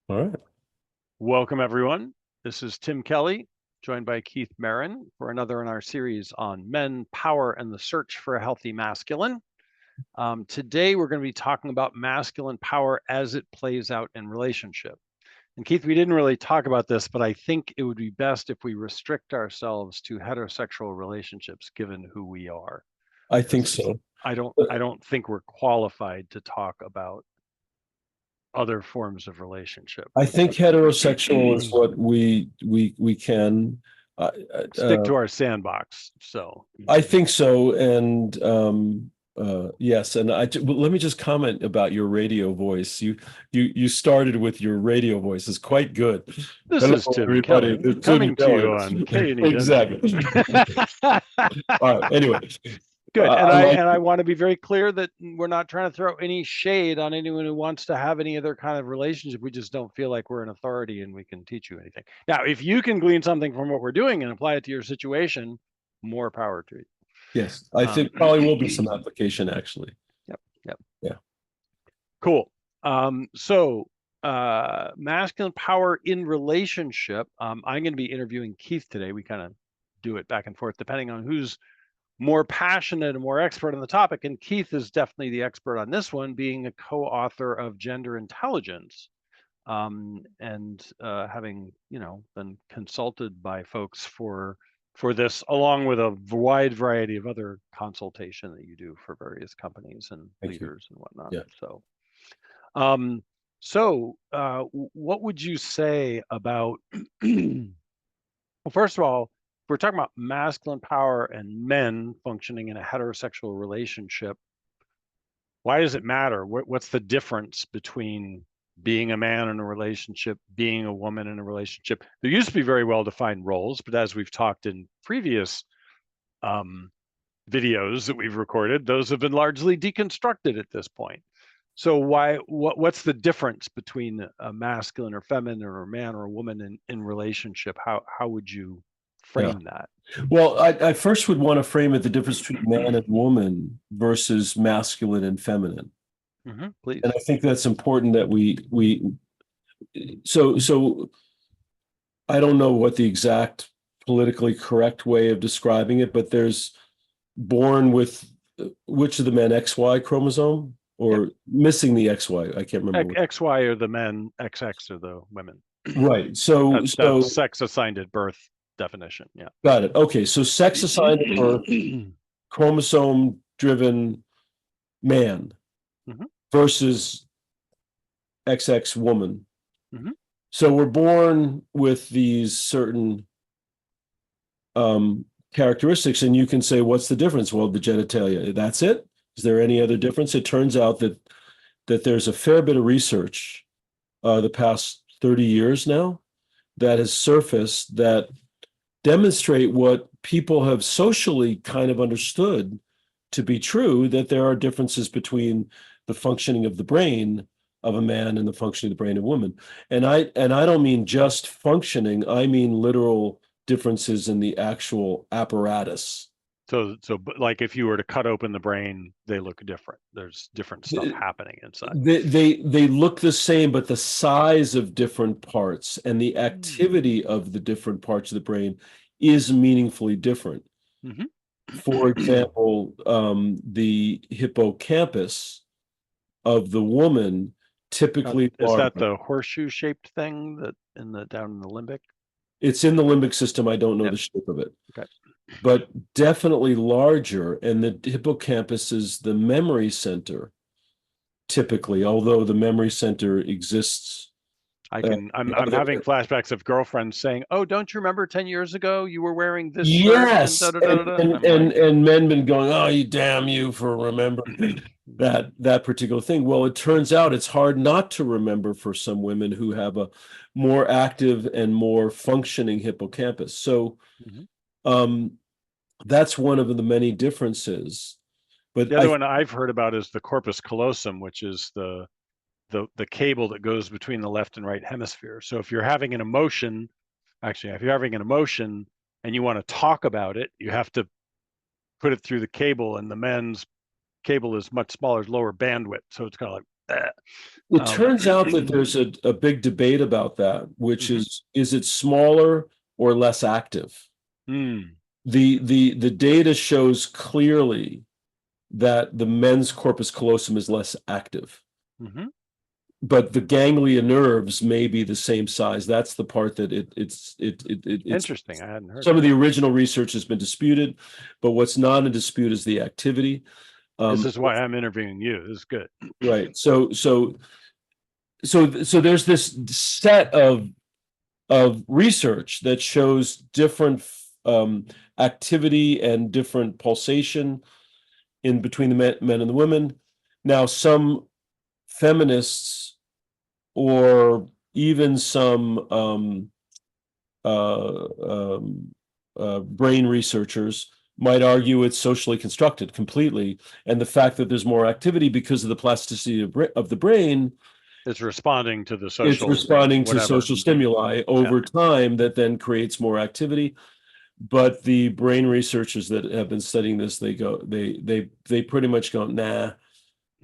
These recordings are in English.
All right. Welcome, everyone. This is Tim Kelley, joined by Keith Merron for another in our series on men, power, and the search for a healthy masculine. Today, we're going to be talking about masculine power as it plays out in relationship. And Keith, we didn't really talk about this, but I think it would be best if we restrict ourselves to heterosexual relationships, given who we are. I think so. I don't think we're qualified to talk about other forms of relationship. I think heterosexual is what we can. Stick to our sandbox. So I think so, and yes, and well, let me just comment about your radio voice. You started with your radio voice. It's quite good. This Hello, is Tim everybody. Kelley, It's Tim coming to you Kelley. on K&E. Exactly. All right. Anyway, Good. And I like I want to be very clear that we're not trying to throw any shade on anyone who wants to have any other kind of relationship. We just don't feel like we're an authority and we can teach you anything. Now, if you can glean something from what we're doing and apply it to your situation, more power to you. Yes, I think probably will be some application actually. Yep. Yeah. Cool. Masculine power in relationship. I'm going to be interviewing Keith today. We kind of do it back and forth depending on who's more passionate and more expert on the topic. And Keith is definitely the expert on this one, being a co-author of Gender Intelligence, and having been consulted by folks for this, along with a wide variety of other consultation that you do for various companies and leaders and whatnot. Yeah. What would you say about? Well, first of all, we're talking about masculine power and men functioning in a heterosexual relationship. Why does it matter? What's the difference between being a man in a relationship, being a woman in a relationship? There used to be very well-defined roles, but as we've talked in previous videos that we've recorded, those have been largely deconstructed at this point. So what's the difference between a masculine or feminine or a man or a woman in relationship? How would you frame that? Well, I first would want to frame it the difference between man and woman versus masculine and feminine. Please. And I think that's important that so I don't know what the exact politically correct way of describing it, but there's born with which of the men, XY chromosome or missing the XY? I can't remember. XY are the men, XX are the women. Right. So that's sex assigned at birth definition. Yeah. Got it. Okay. So sex assigned at birth, chromosome driven man versus XX woman. So we're born with these certain characteristics, and you can say, what's the difference? Well, the genitalia, that's it. Is there any other difference? It turns out that there's a fair bit of research the past 30 years now that has surfaced that demonstrate what people have socially kind of understood to be true, that there are differences between the functioning of the brain of a man and the functioning of the brain of a woman. And I don't mean just functioning, I mean literal differences in the actual apparatus. So like if you were to cut open the brain, they look different. There's different stuff happening inside. They look the same, but the size of different parts and the activity of the different parts of the brain is meaningfully different. For example, the hippocampus of the woman typically is that the horseshoe-shaped thing that down in the limbic? It's in the limbic system. I don't know the shape of it. Okay. But definitely larger, and the hippocampus is the memory center typically, although the memory center exists. I'm having flashbacks of girlfriends saying, "Oh, don't you remember 10 years ago you were wearing this yes shirt?" And men been going, "Oh, you damn you for remembering that particular thing." Well, it turns out it's hard not to remember for some women who have a more active and more functioning hippocampus. So that's one of the many differences. But the other one I've heard about is the corpus callosum, which is the cable that goes between the left and right hemisphere. So if you're having an emotion, and you want to talk about it, you have to put it through the cable, and the men's cable is much smaller, lower bandwidth. So it's kind of like It turns out that there's a big debate about that, which is it smaller or less active? The data shows clearly that the men's corpus callosum is less active. But the ganglia nerves may be the same size. That's the part that it's interesting. I hadn't heard. Some of the original research has been disputed, but what's not in dispute is the activity. This is why I'm interviewing you. This is good. Right. So there's this set of research that shows different activity and different pulsation in between the men and the women. Now, some feminists or even some brain researchers might argue it's socially constructed completely, and the fact that there's more activity because of the plasticity of the brain is responding to the social. It's responding to social stimuli over time that then creates more activity. But the brain researchers that have been studying this, they pretty much go, nah.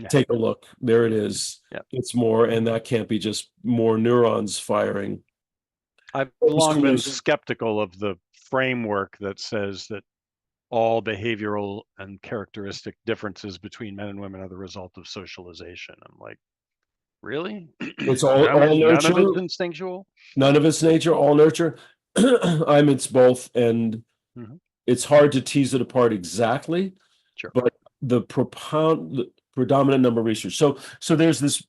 Take a look. There it is. It's more, and that can't be just more neurons firing. I've long been skeptical of the framework that says that all behavioral and characteristic differences between men and women are the result of socialization. I'm like, really? It's all nurture. None of it's instinctual. None of it's nature. All nurture. It's both, and it's hard to tease it apart exactly. Sure. But the predominant number of research. So there's this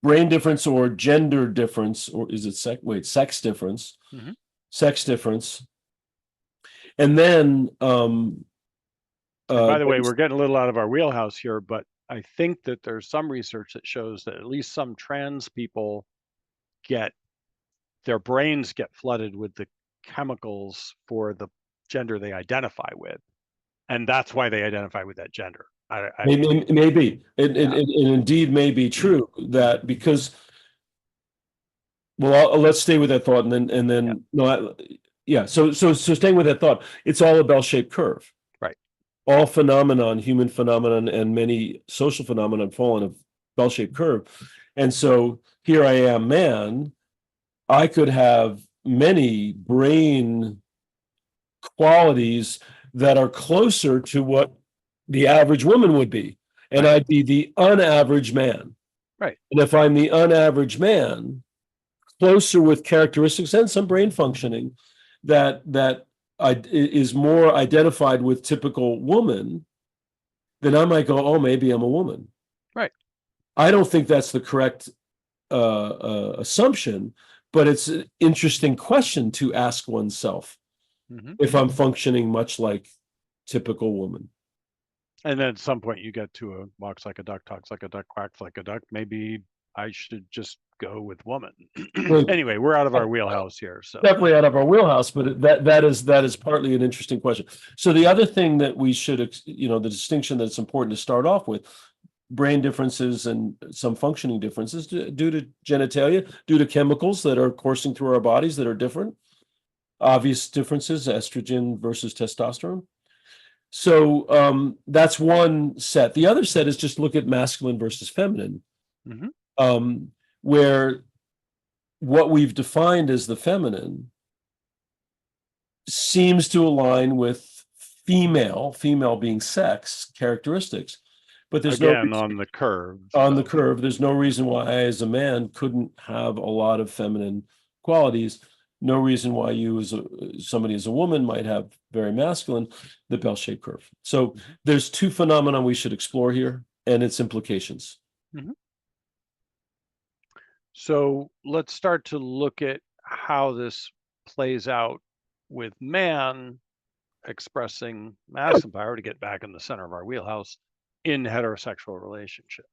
brain difference or gender difference, or is it sex difference? Sex difference. And then by the way, we're getting a little out of our wheelhouse here, but I think that there's some research that shows that at least some trans people their brains get flooded with the chemicals for the gender they identify with, and that's why they identify with that gender. Maybe it indeed may be true that because. Well, let's stay with that thought, and then So staying with that thought, it's all a bell-shaped curve. Right. All human phenomenon, and many social phenomenon fall in a bell-shaped curve, and so here I am, man. I could have many brain qualities that are closer to what the average woman would be, and I'd be the unaverage man. Right. And if I'm the unaverage man, closer with characteristics and some brain functioning that is more identified with typical woman, then I might go, oh, maybe I'm a woman. Right. I don't think that's the correct assumption, but it's an interesting question to ask oneself if I'm functioning much like typical woman. And then at some point you get to a walks like a duck, talks like a duck, quacks like a duck. Maybe I should just go with woman. Anyway, we're out of our wheelhouse here. So definitely out of our wheelhouse, but that is partly an interesting question. So the other thing that we should, the distinction that's important to start off with, brain differences and some functioning differences due to genitalia, due to chemicals that are coursing through our bodies that are different. Obvious differences, estrogen versus testosterone. So that's one set. The other set is just look at masculine versus feminine, where what we've defined as the feminine seems to align with female being sex characteristics. But there's on the curve. On the curve, there's no reason why I, as a man, couldn't have a lot of feminine qualities. No reason why you, as somebody as a woman, might have very masculine, the bell-shaped curve. So there's two phenomena we should explore here and its implications. So let's start to look at how this plays out with man expressing masculine power, to get back in the center of our wheelhouse, in heterosexual relationship.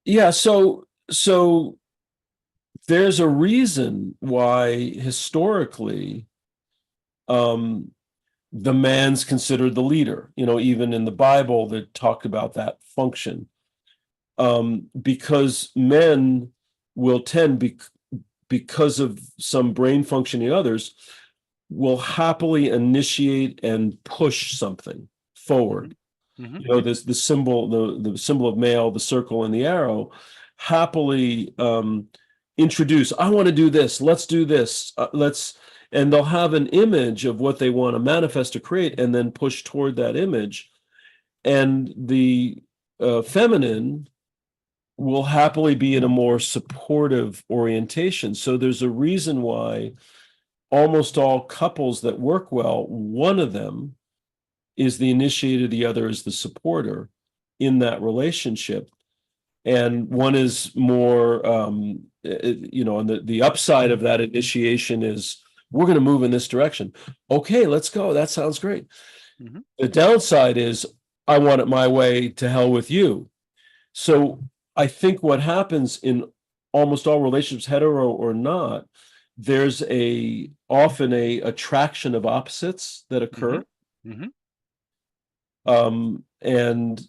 Yeah, so there's a reason why historically the man's considered the leader. Even in the Bible that talked about that function, because men will tend, because of some brain functioning, others will happily initiate and push something forward. Mhm. There's the symbol, the symbol of male, the circle and the arrow, happily introduce, I want to do this, let's do this, and they'll have an image of what they want to manifest or create and then push toward that image. And the feminine will happily be in a more supportive orientation. So there's a reason why almost all couples that work well, one of them is the initiator, the other is the supporter in that relationship. And one is more, and the upside of that initiation is, we're going to move in this direction. Okay, let's go. That sounds great. Mhm. The downside is, I want it my way, to hell with you. So I think what happens in almost all relationships, hetero or not, there's often a attraction of opposites that occur. Mhm. And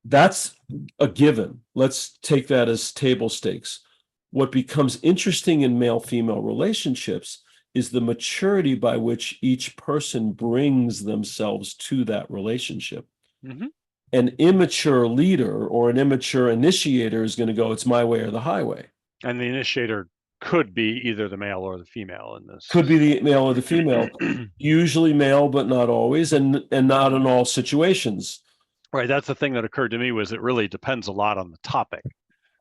that's a given. Let's take that as table stakes. What becomes interesting in male-female relationships is the maturity by which each person brings themselves to that relationship. Mhm. An immature leader or an immature initiator is going to go, it's my way or the highway. And the initiator could be either the male or the female in this. Could be the male or the female, usually male, but not always, and not in all situations. Right. That's the thing that occurred to me, was it really depends a lot on the topic.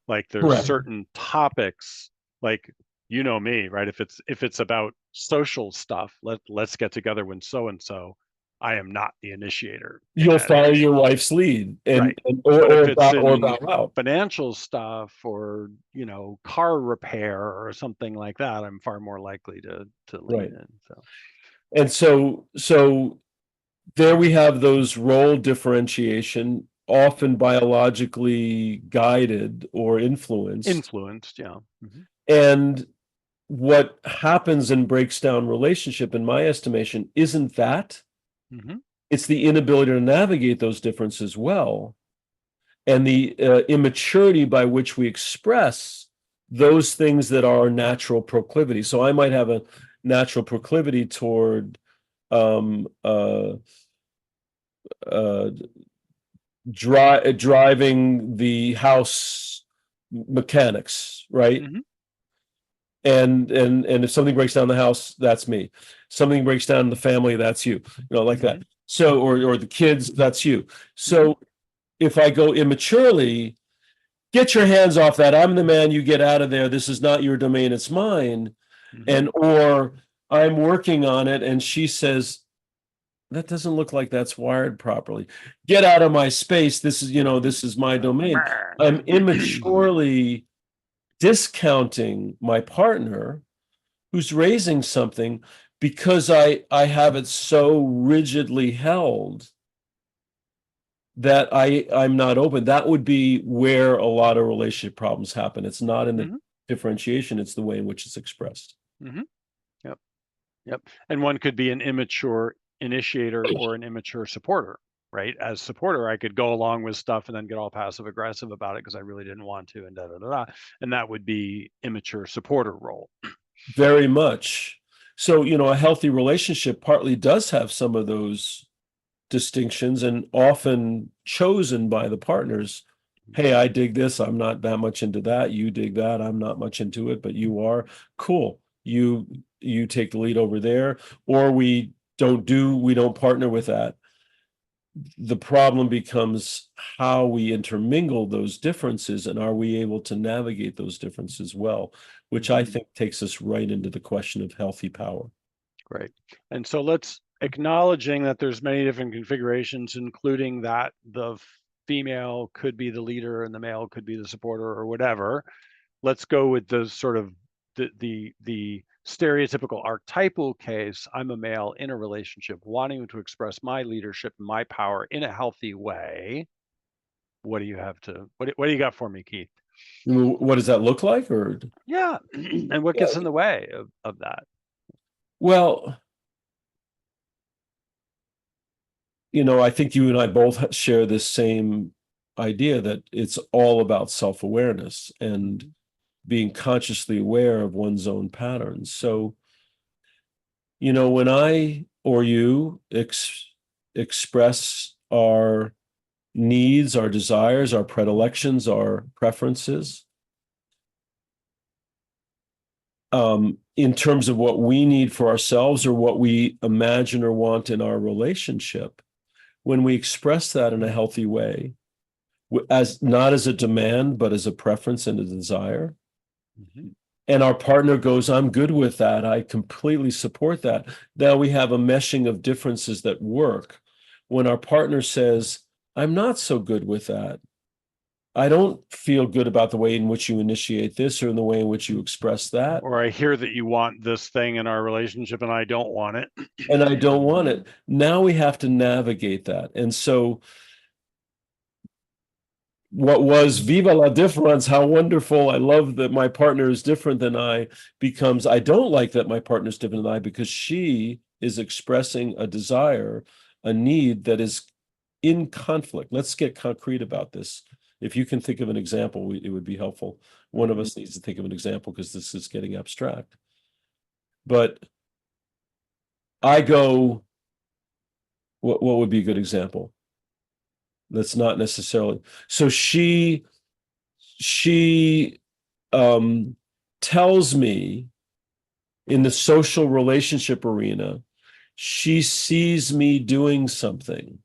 Like there's Correct. certain topics, like, you know me, right? If it's about social stuff, let's get together when so and so, I am not the initiator in You'll that follow area. your wife's lead, Right. or But if it's bow in out. financial stuff or, car repair or something like that, I'm far more likely to lean Right. in. So And so there we have those role differentiation, often biologically guided or influenced. influenced, yeah. Mhm. And what happens and breaks down relationship, in my estimation, isn't that. Mhm. It's the inability to navigate those differences well, and the immaturity by which we express those things that are natural proclivity. So I might have a natural proclivity toward um, uh, uh, driving the house mechanics, right? Mhm. And if something breaks down the house, that's me. Something breaks down in the family, that's you. Like that. Mhm. So, or the kids, that's you. Mhm. So if I go immaturely, get your hands off that. I'm the man, you get out of there. This is not your domain, it's mine. Mhm. And or I'm working on it and she says, that doesn't look like that's wired properly. Get out of my space. This is my domain. I'm immaturely discounting my partner who's raising something because I have it so rigidly held that I'm not open. That would be where a lot of relationship problems happen. It's not in the Mhm. differentiation, it's the way in which it's expressed. Mhm. Yep. Yep. And one could be an immature initiator or an immature supporter, right? As supporter, I could go along with stuff and then get all passive aggressive about it because I really didn't want to, and da da da da. And that would be immature supporter role. Very much. So, a healthy relationship partly does have some of those distinctions and often chosen by the partners. Hey, I dig this. I'm not that much into that. You dig that. I'm not much into it, but you are. Cool. You take the lead over there, or we don't partner with that. The problem becomes how we intermingle those differences and are we able to navigate those differences well, which I Mhm. think takes us right into the question of healthy power. Great. And so let's acknowledging that there's many different configurations, including that the female could be the leader and the male could be the supporter or whatever. Let's go with the sort of the stereotypical archetypal case. I'm a male in a relationship wanting to express my leadership and my power in a healthy way. What do you have to what do you got for me, Keith? What does that look like? Or Yeah. And what gets in the way of that? well, I think you and I both share this same idea that it's all about self-awareness and being consciously aware of one's own patterns. So, when I or you express our needs, our desires, our predilections, our preferences, in terms of what we need for ourselves or what we imagine or want in our relationship, when we express that in a healthy way, as not as a demand, but as a preference and a desire, and our partner goes, I'm good with that, I completely support that, now we have a meshing of differences that work. When our partner says, I'm not so good with that, I don't feel good about the way in which you initiate this or in the way in which you express that. Or I hear that you want this thing in our relationship and I don't want it. And I don't want it. Now we have to navigate that. And so what was viva la difference, how wonderful, I love that my partner is different than I, becomes I don't like that my partner is different than I, because she is expressing a desire, a need that is in conflict. Let's get concrete about this. If you can think of an example, it would be helpful. One of us needs to think of an example because this is getting abstract. But I go, what would be a good example? That's not necessarily. So she tells me in the social relationship arena, she sees me doing something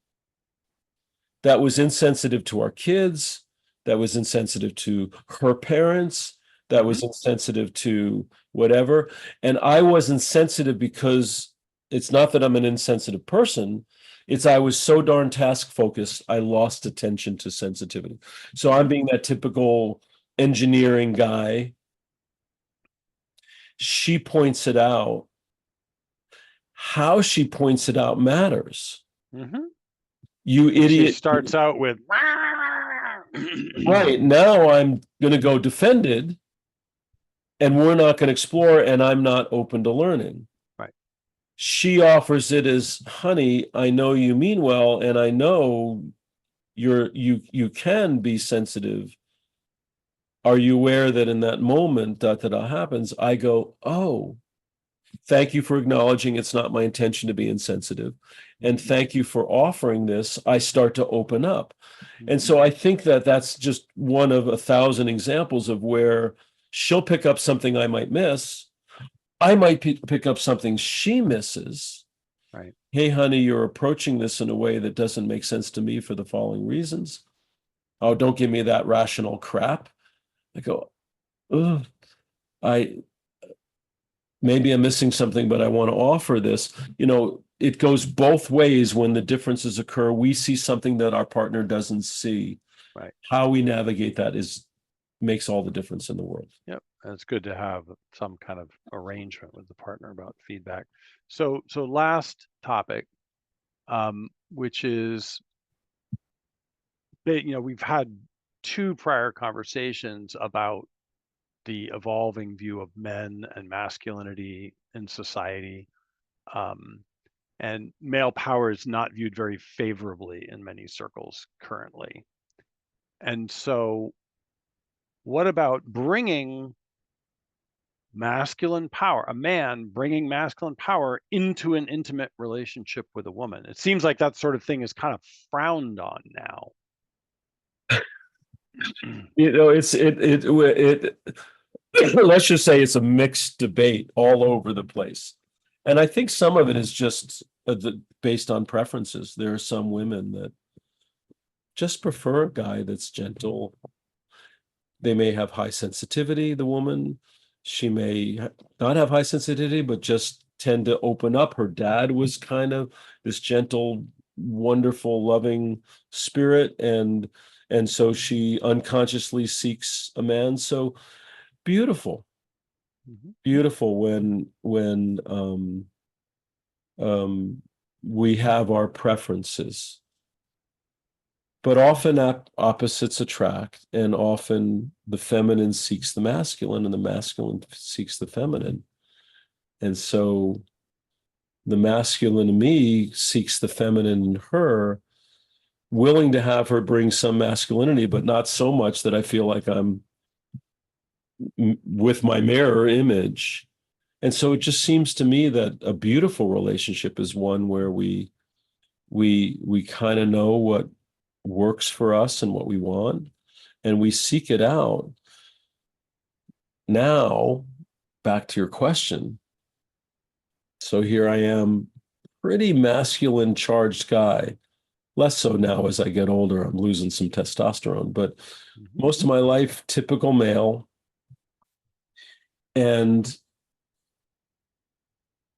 that was insensitive to our kids, that was insensitive to her parents, that was insensitive to whatever. And I wasn't sensitive because it's not that I'm an insensitive person. It's I was so darn task focused, I lost attention to sensitivity. So I'm being that typical engineering guy. She points it out. How she points it out matters. You idiot. She starts out with right now I'm going to go defended, and we're not going to explore, and I'm not open to learning. Right. She offers it as, honey, I know you mean well, and I know you can be sensitive. Are you aware that in that moment that happens? I go, oh, thank you for acknowledging it's not my intention to be insensitive. And thank you for offering this. I start to open up. And so I think that that's just one of 1,000 examples of where she'll pick up something I might miss. I might pick up something she misses. Right. Hey, honey, you're approaching this in a way that doesn't make sense to me for the following reasons. Oh, don't give me that rational crap. I go, ugh, maybe I'm missing something, but I want to offer this. You know, it goes both ways. When the differences occur, we see something that our partner doesn't see. Right. How we navigate that makes all the difference in the world. Yep. And it's good to have some kind of arrangement with the partner about feedback. So last topic, which is that, we've had 2 prior conversations about the evolving view of men and masculinity in society. And male power is not viewed very favorably in many circles currently. And so what about bringing masculine power, a man bringing masculine power into an intimate relationship with a woman? It seems like that sort of thing is kind of frowned on now. Let's just say it's a mixed debate all over the place. And I think some of it is just based on preferences. There are some women that just prefer a guy that's gentle. They may have high sensitivity, the woman. She may not have high sensitivity, but just tend to open up. Her dad was kind of this gentle, wonderful, loving spirit. And so she unconsciously seeks a man. So beautiful. Beautiful when we have our preferences. But often opposites attract, and often the feminine seeks the masculine and the masculine seeks the feminine. And so the masculine in me seeks the feminine in her, willing to have her bring some masculinity, but not so much that I feel like I'm with my mirror image. And so it just seems to me that a beautiful relationship is one where we we kind of know what works for us and what we want, and we seek it out. Now, back to your question. So here I am, pretty masculine charged guy. Less so now as I get older. I'm losing some testosterone, but most of my life, typical male. And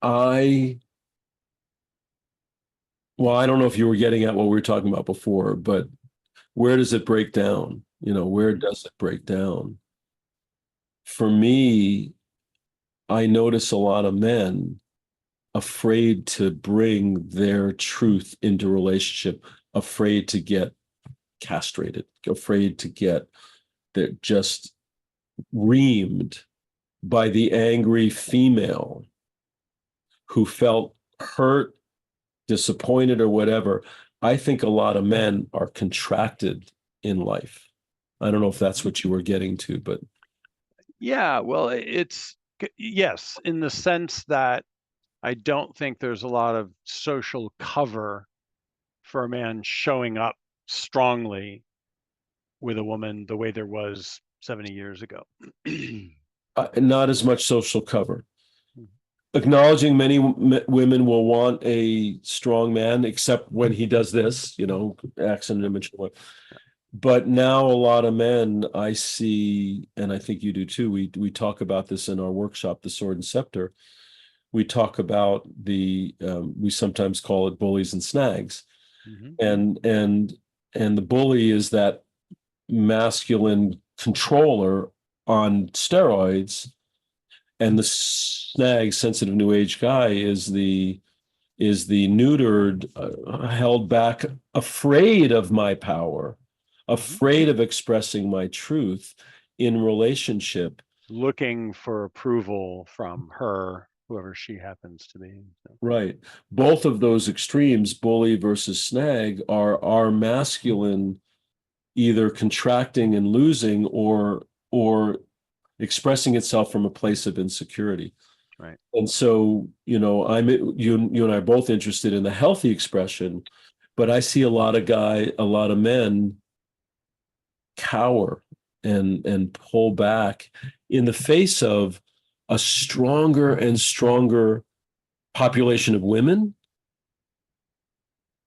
I don't know if you were getting at what we were talking about before, but where does it break down? Where does it break down? For me, I notice a lot of men afraid to bring their truth into relationship, afraid to get castrated, afraid to get that just reamed by the angry female who felt hurt, disappointed, or whatever. I think a lot of men are contracted in life. I don't know if that's what you were getting to, but yeah, well, yes, in the sense that I don't think there's a lot of social cover for a man showing up strongly with a woman the way there was 70 years ago. not as much social cover. Acknowledging many women will want a strong man, except when he does this, accident image. But now a lot of men I see, and I think you do too, we talk about this in our workshop, The Sword and Scepter. We talk about we sometimes call it bullies and snags. And the bully is that masculine controller on steroids, and the snag, sensitive new age guy, is the neutered, held back, afraid of my power, afraid of expressing my truth in relationship, looking for approval from her, whoever she happens to be. So. Right. Both of those extremes, bully versus snag, are masculine, either contracting and losing, or expressing itself from a place of insecurity. Right. And so, you and I are both interested in the healthy expression, but I see a lot of men cower and pull back in the face of a stronger and stronger population of women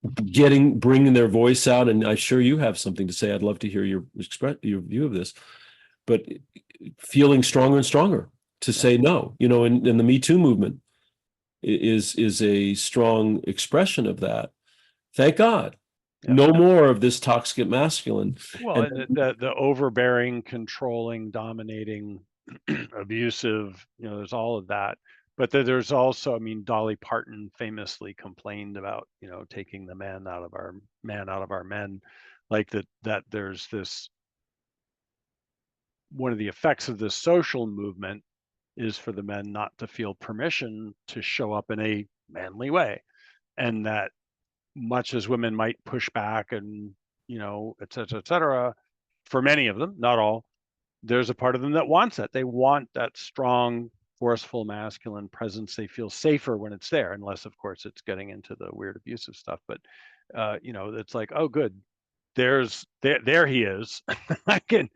bringing their voice out. And I'm sure you have something to say. I'd love to hear your view of this, but feeling stronger and stronger to say no, and the Me Too movement is a strong expression of that. Thank God. Yeah. No more of this toxic masculine. Well, and the overbearing, controlling, dominating, abusive, there's all of that. But there's also, Dolly Parton famously complained about, taking the man out of our men, like that there's this, one of the effects of this social movement is for the men not to feel permission to show up in a manly way. And that much as women might push back and, et cetera, for many of them, not all, there's a part of them that wants that. They want that strong, forceful, masculine presence. They feel safer when it's there, unless, of course, it's getting into the weird abusive stuff. But, it's like, oh, good. There he is. There's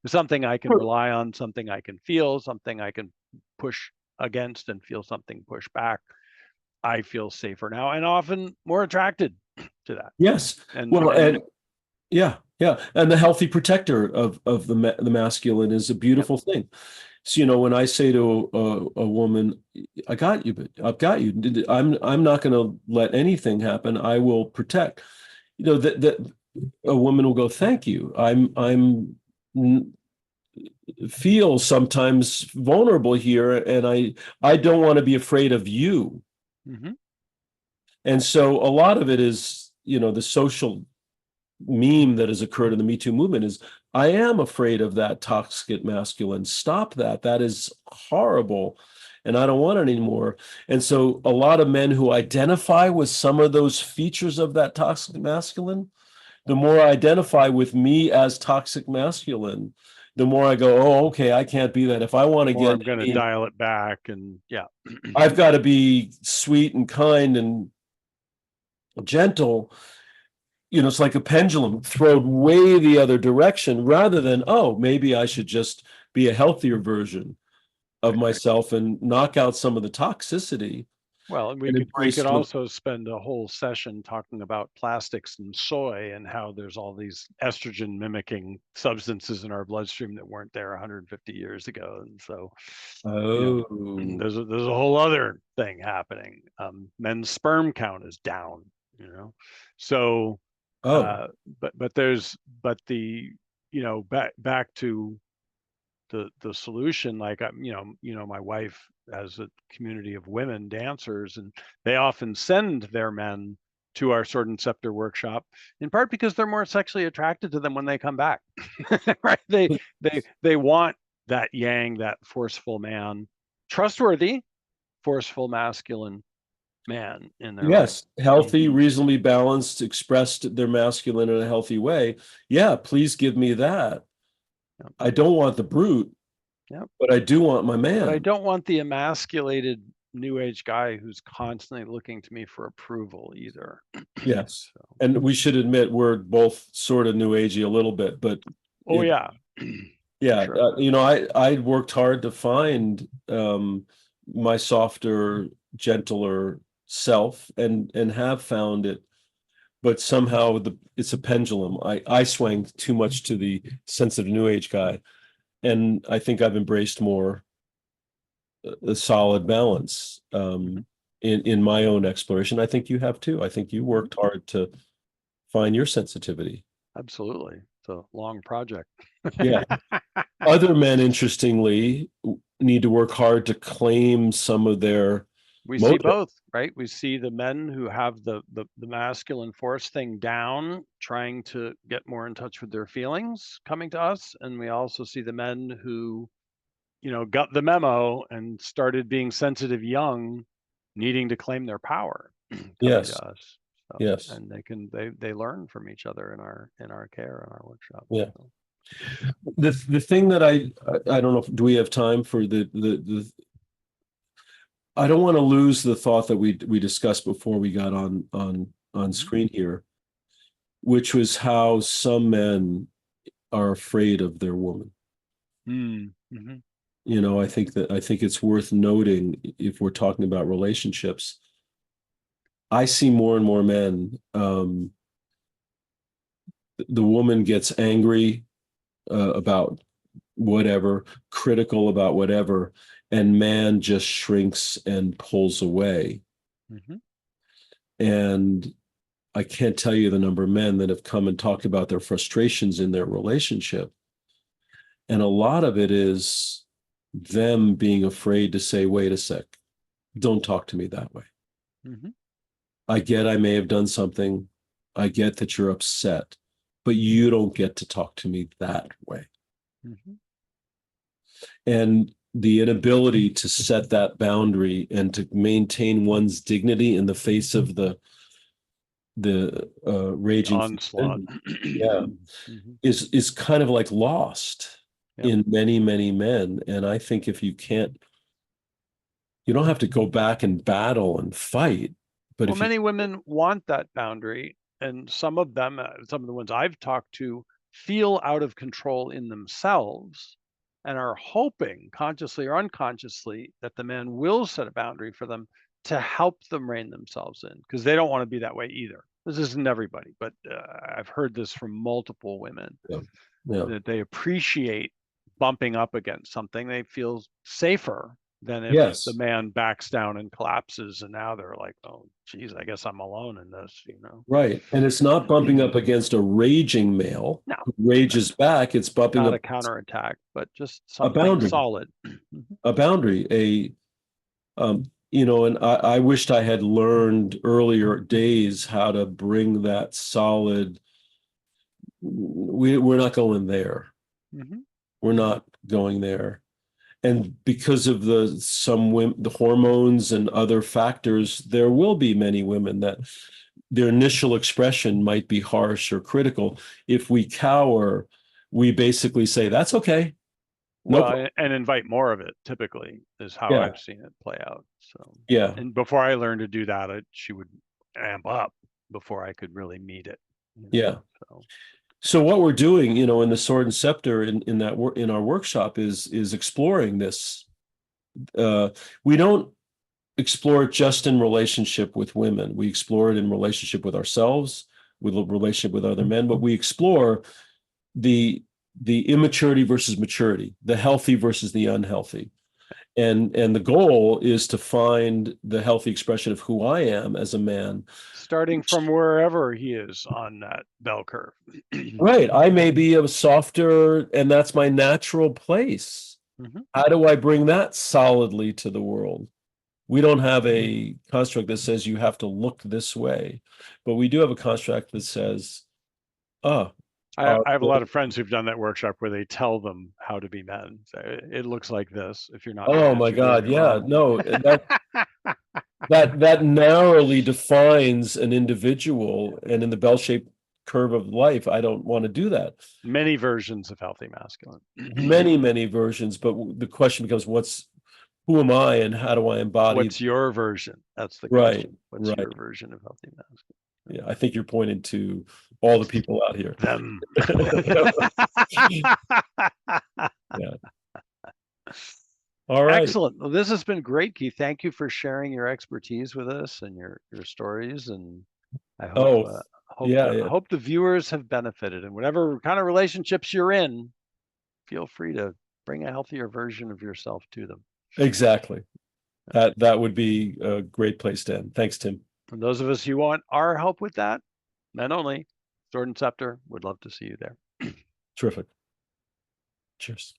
something I can rely on, something I can feel, something I can push against and feel something push back. I feel safer now and often more attracted to that. Yes. And yeah. And the healthy protector of the masculine is a beautiful thing. So, when I say to a woman, I got you, but I've got you. I'm not going to let anything happen. I will protect. That a woman will go, thank you. I'm feel sometimes vulnerable here, and I don't want to be afraid of you. And so a lot of it is, the social meme that has occurred in the Me Too movement is, I am afraid of that toxic masculine. Stop that. That is horrible. And I don't want it anymore. And so a lot of men who identify with some of those features of that toxic masculine, the more I identify with me as toxic masculine, the more I go, oh, okay, I can't be that. If I want to get, I'm going to dial it back, and yeah, I've got to be sweet and kind and Gentle, it's like a pendulum thrown way the other direction rather than, oh, maybe I should just be a healthier version of myself and knock out some of the toxicity Well, and we and could embrace what. also spend a whole session talking about plastics and soy and how there's all these estrogen mimicking substances in our bloodstream that weren't there 150 years ago. And so, you know, Oh, there's a whole other thing happening. Men's sperm count is down, you know. So oh, but there's the back to the solution, like my wife has a community of women dancers, and they often send their men to our sword and scepter workshop, in part because they're more sexually attracted to them when they come back. Right, they want that yang, that forceful man, trustworthy, forceful masculine man in their life. yes, healthy, reasonably balanced, expressed their masculine in a healthy way. Yeah, please give me that. Yep. I don't want the brute, Yep. but I do want my But I man. don't want the emasculated new age guy who's constantly looking to me for approval either. Yes. So, And we should admit we're both sort of new agey a little bit, but oh it, yeah, yeah, sure. I worked hard to find my softer, gentler self and have found it, but somehow it's a pendulum. I swang too much to the sensitive new age guy, and I think I've embraced more a solid balance Mhm. in my own exploration. I think you have too. I think you Mhm. worked hard to find your sensitivity. Absolutely. It's a long project. Yeah. Other men, interestingly, need to work hard to claim some of their We see motive. both, right? We see the men who have the masculine force thing down, trying to get more in touch with their feelings, coming to us, and we also see the men who got the memo and started being sensitive young, needing to claim their power, coming Yes. to us. So, Yes. and they learn from each other in our care in our workshop. Yeah. So. The thing that I don't know if do we have time for the I don't want to lose the thought that we discussed before we got on Mhm. screen here, which was how some men are afraid of their woman. Mm-hmm. I think it's worth noting if we're talking about relationships. I see more and more men. The woman gets angry about whatever, critical about whatever, and man just shrinks and pulls away. Mm-hmm. And I can't tell you the number of men that have come and talked about their frustrations in their relationship. And a lot of it is them being afraid to say, wait a sec, don't talk to me that way. Mm-hmm. I get I may have done something. I get that you're upset, but you don't get to talk to me that way. Mm-hmm. And the inability to set that boundary and to maintain one's dignity in the face of the raging Onslaught. yeah, Mm-hmm. is kind of like lost Yep. in many men. And I think if you don't have to go back and battle and fight, but Well, if you many women want that boundary, and some of them, some of the ones I've talked to, feel out of control in themselves and are hoping, consciously or unconsciously, that the man will set a boundary for them to help them rein themselves in, because they don't want to be that way either. This isn't everybody, but I've heard this from multiple women, yeah, yeah. that they appreciate bumping up against something. They feel safer than if the Yes, man backs down and collapses, and now they're like, oh geez, I guess I'm alone in this. right. And it's not bumping up against a raging male No, who rages back. It's bumping not up a counterattack, but just a something boundary, solid. Mhm. a boundary, and I wished I had learned earlier days how to bring that solid. We're not going there. Mhm. We're not going there. And because of the hormones and other factors, there will be many women that their initial expression might be harsh or critical. If we cower, we basically say, that's okay. No problem. Well, and invite more of it, typically, is how Yeah. I've seen it play out. So, Yeah. and before I learned to do that, she would amp up. before I could really meet it. Yeah. So So what we're doing, in the Sword and Scepter in that work in our workshop is exploring this. We don't explore it just in relationship with women. We explore it in relationship with ourselves, with a relationship with other men, but we explore the immaturity versus maturity, the healthy versus the unhealthy. And the goal is to find the healthy expression of who I am as a man. starting from wherever he is on that bell curve. Right. I may be a softer, and that's my natural place. Mhm. How do I bring that solidly to the world? We don't have a construct that says you have to look this way, but we do have a construct that says, oh, I have a lot of friends who've done that workshop where they tell them how to be men. So it looks like this. If you're not oh men, my you're doing God, it yeah, wrong. no, that narrowly defines an individual, and in the bell-shaped curve of life, I don't want to do that. Many versions of healthy masculine. Many versions, but the question becomes, who am I and how do I embody? What's your version? That's the Right, question. What's right. your version of healthy masculine? Yeah, I think you're pointing to all the people out here. Them. Yeah. All right. Excellent. Well, this has been great, Keith. Thank you for sharing your expertise with us and your stories. And I hope Oh, yeah. hope the viewers have benefited. And whatever kind of relationships you're in, feel free to bring a healthier version of yourself to them. Exactly. That would be a great place to end. Thanks, Tim. And those of us who want our help with that, men only, Sword and Scepter, would love to see you there. Terrific. Cheers.